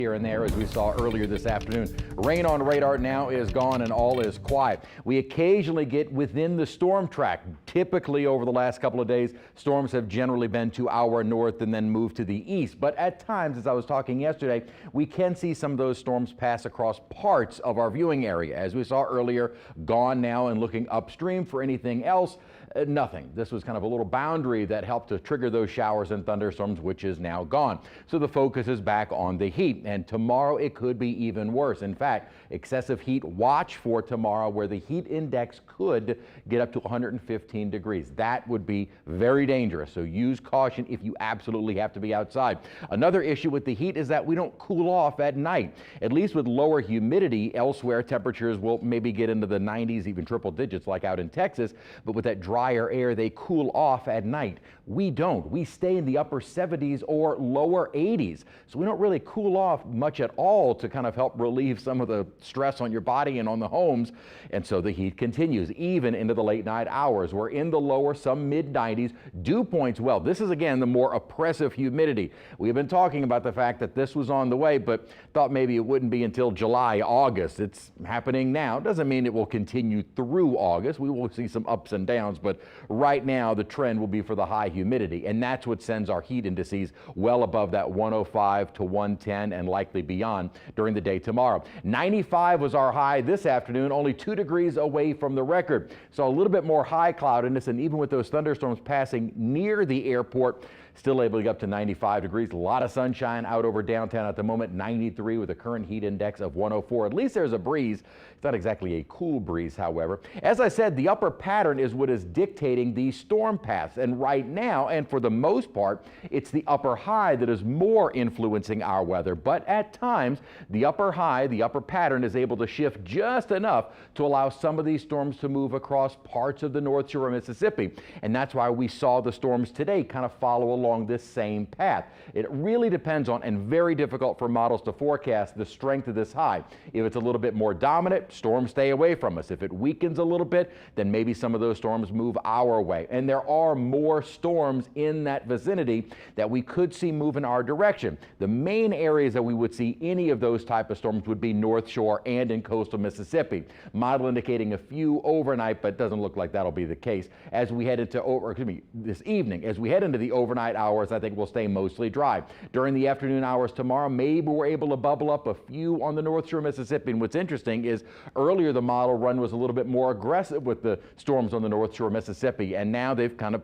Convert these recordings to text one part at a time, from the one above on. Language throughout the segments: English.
Here and there, as we saw earlier this afternoon. Rain on radar now is gone and all is quiet. We occasionally get within the storm track. Typically over the last couple of days, storms have generally been to our north and then moved to the east. But at times, as I was talking yesterday, we can see some of those storms pass across parts of our viewing area. As we saw earlier, gone now, and looking upstream for anything else, nothing. This was kind of a little boundary that helped to trigger those showers and thunderstorms, which is now gone. So the focus is back on the heat. And tomorrow it could be even worse. In fact, excessive heat watch for tomorrow, where the heat index could get up to 115 degrees. That would be very dangerous. So use caution if you absolutely have to be outside. Another issue with the heat is that we don't cool off at night. At least with lower humidity elsewhere, temperatures will maybe get into the 90s, even triple digits like out in Texas. But with that drier air, they cool off at night. We don't. We stay in the upper 70s or lower 80s. So we don't really cool off much at all to kind of help relieve some of the stress on your body and on the homes. And so the heat continues even into the late night hours. We're in the lower, some mid 90s. Dew points, well, this is again the more oppressive humidity. We've been talking about the fact that this was on the way, but thought maybe it wouldn't be until July, August. It's happening now. Doesn't mean it will continue through August. We will see some ups and downs, but right now the trend will be for the high humidity, and that's what sends our heat indices well above that 105 to 110 and likely beyond during the day tomorrow. 95 was our high this afternoon, only 2 degrees away from the record. So a little bit more high cloudiness, and even with those thunderstorms passing near the airport, still able to get up to 95 degrees. A lot of sunshine out over downtown at the moment. 93 with a current heat index of 104. At least there's a breeze. It's not exactly a cool breeze, however. As I said, the upper pattern is what is dictating these storm paths. And right now, and for the most part, it's the upper high that is more influencing our weather. But at times, the upper high, the upper pattern, is able to shift just enough to allow some of these storms to move across parts of the North Shore of Mississippi. And that's why we saw the storms today kind of follow along this same path. It really depends on, and very difficult for models to forecast, the strength of this high. If it's a little bit more dominant, storms stay away from us. If it weakens a little bit, then maybe some of those storms move our way. And there are more storms in that vicinity that we could see move in our direction. The main areas that we would see any of those type of storms would be North Shore and in coastal Mississippi. Model indicating a few overnight, but doesn't look like that'll be the case as we head into this evening. As we head into the overnight hours, I think we'll stay mostly dry. During the afternoon hours tomorrow, maybe we're able to bubble up a few on the North Shore of Mississippi. And what's interesting is earlier the model run was a little bit more aggressive with the storms on the North Shore of Mississippi, and now they've kind of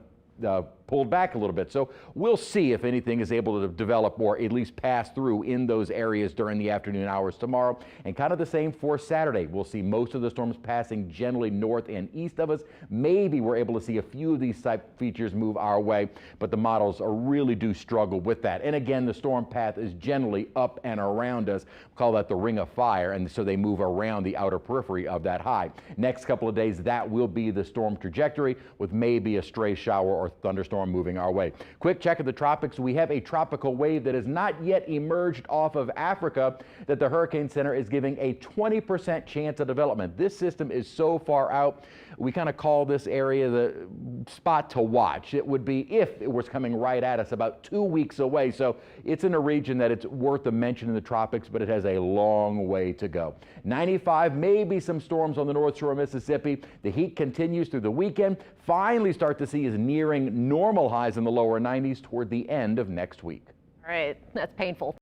pulled back a little bit. So we'll see if anything is able to develop or at least pass through in those areas during the afternoon hours tomorrow. And kind of the same for Saturday. We'll see most of the storms passing generally north and east of us. Maybe we're able to see a few of these type features move our way, but the models really do struggle with that. And again, the storm path is generally up and around us. We call that the ring of fire, and so they move around the outer periphery of that high. Next couple of days, that will be the storm trajectory, with maybe a stray shower or thunderstorm moving our way. Quick check of the tropics. We have a tropical wave that has not yet emerged off of Africa that the Hurricane Center is giving a 20% chance of development. This system is so far out, we kind of call this area the spot to watch. It would be, if it was coming right at us, about 2 weeks away. So it's in a region that it's worth a mention in the tropics, but it has a long way to go. 95, maybe some storms on the North Shore of Mississippi. The heat continues through the weekend. Finally start to see is nearing normal highs in the lower 90s toward the end of next week. All right, that's painful.